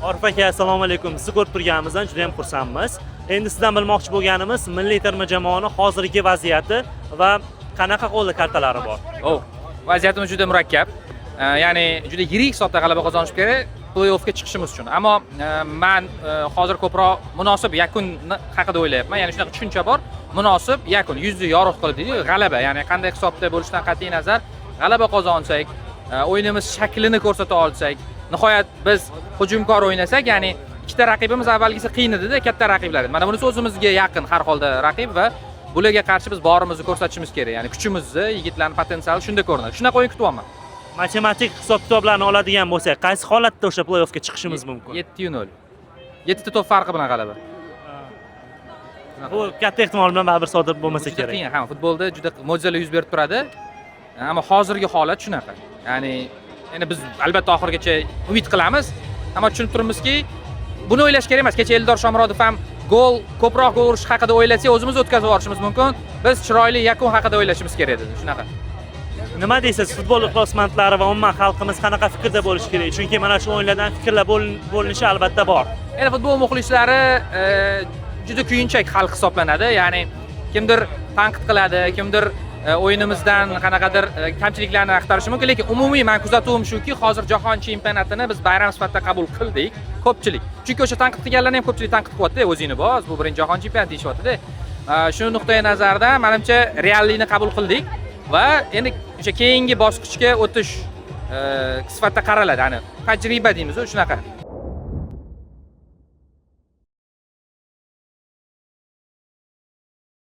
Orif aka, assalomu alaykum. Sizni ko'rib turganimizdan juda ham xursandmiz. Endi sizdan bilmoqchi bo'lganimiz milliy terma jamoaning hozirgi vaziyati va qanaqa qo'lda kartalari bor. Vaziyatimiz juda murakkab. Ya'ni juda yirik hisobda g'alaba qozonish kerak play-offga chiqishimiz uchun. Ammo men hozir ko'proq munosib yakun haqida o'ylayapman. Ya'ni shunaqa tushuncha bor. Munosib yakun, yuzni yorug' qilib deydi, g'alaba. Ya'ni qanday hisobda bo'lishidan qat'iy nazar, g'alaba qozonsak, o'yinimiz shaklini ko'rsata olsak, nihoyat biz hujumkor o'ynasak, ya'ni ikkita raqibimiz avvalgisi qiyin edi-da, katta raqiblar edi. Mana bunisi o'zimizga yaqin har holda raqib va bularga qarshi biz borimizni ko'rsatishimiz kerak. Ya'ni kuchimizni, yigitlarning potensiali shunda ko'rinadi. Shunaqa o'yin kutyapman. Matematik hisob-kitoblarni oladigan bo'lsak, qaysi holatda o'sha play-offga chiqishimiz mumkin? 7-0. 7 ta to'p farqi bilan g'alaba. Bu katta ehtimol bilan baribir sodir bo'lmasa kerak. Qiyin, ha, futbolda juda mo'jizalar yuz berib turadi. Ammo hozirgi holat shunaqa. Ya'ni endi biz albatta oxirigacha umid qilamiz, ammo tushunib turibmizki, buni o'ylash kerak emas. Kecha Eldor Shomurodov ham ko'proq gol urish haqida o'ylasak, o'zimiz o'tkazib yuborishimiz mumkin. Biz chiroyli yakun haqida o'ylashimiz kerak edi. Shunaqa. Nima deysiz, futbol ixlosmandlari va umuman xalqimiz qanaqa fikrda bo'lishi kerak? Chunki mana shu o'yinlardan fikrlar bo'linishi albatta bor. Endi futbol muxlislari juda kuyinchak xalq hisoblanadi. Ya'ni kimdir tanqid qiladi, kimdir o'yinimizdan qanaqadir kamchiliklarni axtarishi mumkin, lekin umumiy men kuzatuvim shuki, hozir jahon chempionatini biz bayram sifatida qabul qildik, ko'pchilik. Chunki o'sha tanqid qilganlarni ham ko'pchilik tanqid qilyapti, o'zingni bos, bu birinchi jahon chempionati deyishyapti-da. Shu nuqtai nazardan menimcha reallikni qabul qildik va endi o'sha keyingi bosqichga o'tish sifatida qaraladi. Ya'ni tajriba deymiz, shunaqa.